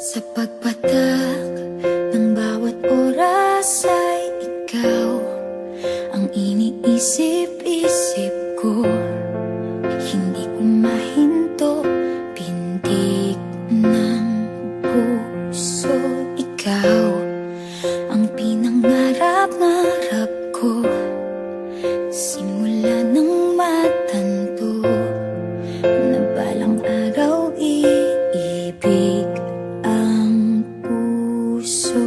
Sa pagpatak ng bawat oras ay ikaw ang iniisip-isip ko. Hindi ko mahinto, pintig ng puso. Ikaw ang pinangarap-ngarap ko, simula ng matanto na balang araw iibig ang puso.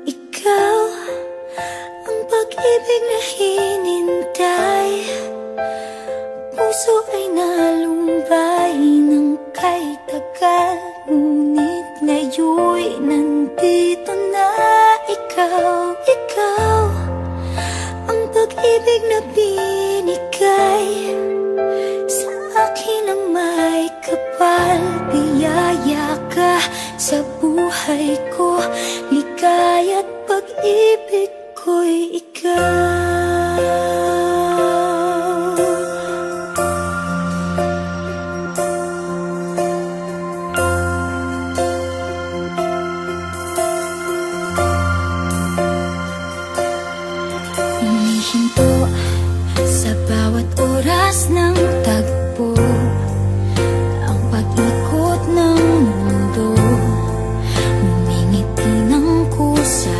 Ikaw ang pag-ibig na hinintay, puso ay nalumbay ng kay tagal, ngunit ngayon'y nandito na ikaw. Ikaw ang pag-ibig na binigay sa akin ang may kapal. Biyaya ka sa buhay ko, ligaya't pag-ibig ko'y ikaw. Humihinto sa bawat oras ng tagpo, ang pag-ikot ng mundo, ngumingiti ng kusa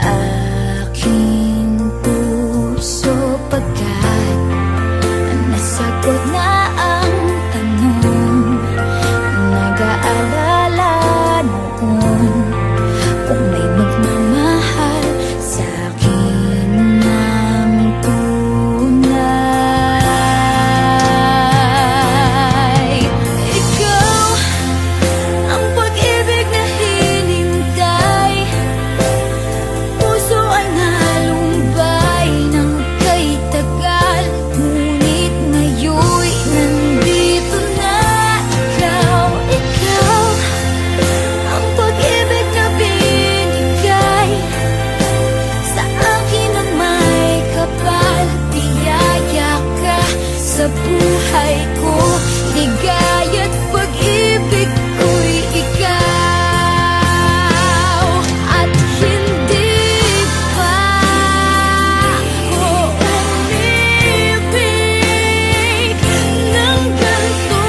aking puso. Pagkat nasagot na ang tanong, nag-aalala noon kung may magmamahal sa'kin ng tunay. Ikaw ang pag-ibig na hinintay, puso ay nalumbay ng kay tagal, ngunit ngayon'y nandito na ikaw. Ikaw ang pag-ibig na binigay sa akin ang may kapal. Biyaya ka sa buhay ko, ligaya't pag-ibig ko'y ikaw. At hindi pa ako umibig ng ganito,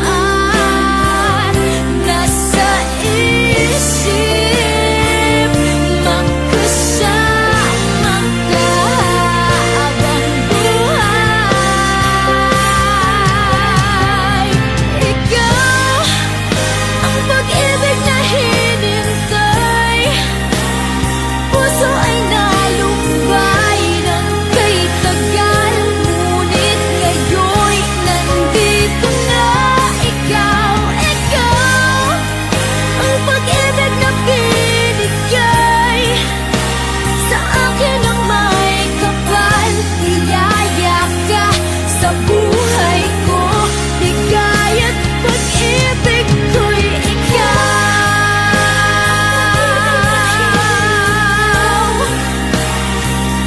at nasa isip magkasama ka habang buhay. Ikaw ang pag-ibig na hinintay, puso ay nalumbay ng kay tagal, ngunit ngayon'y nandito na ikaw. Ikaw ang pag-ibig na binigay sa akin ang may kapal. Biyaya ka sa buhay ko, ligaya't pag-ibig ko'y ikaw.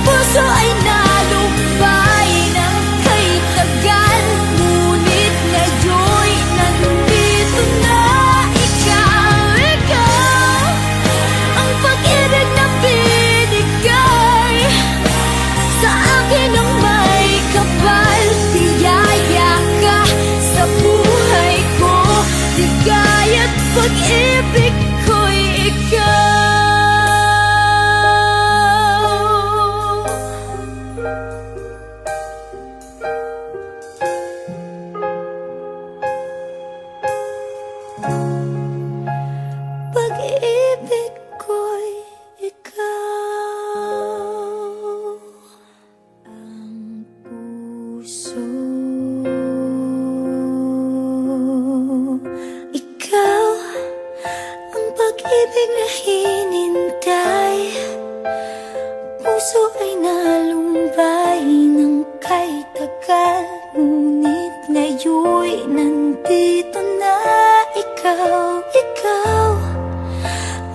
Puso ay nalumbay ng kay tagal, ngunit ngayon'y nandito na ikaw. Ikaw ang pag-ibig na binigay sa akin ang may kapal. Biyaya ka sa buhay ko, ligaya't pag-ibig ko'y ikaw. Pag-ibig ko'y ikaw. Ang puso, ikaw ang pag-ibig na hinintay, puso ay nalumbay ng kay tagal, ngunit ngayon'y nandito na ikaw. Ikaw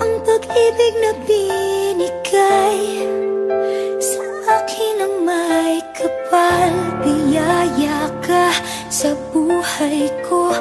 ang pag-ibig na binigay sa akin ang may kapal. Biyaya ka sa buhay ko,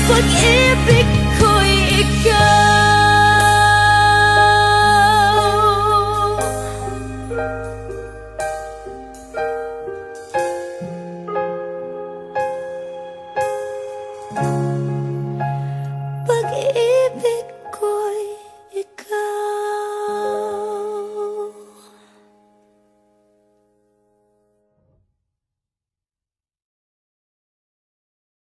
pag-ibig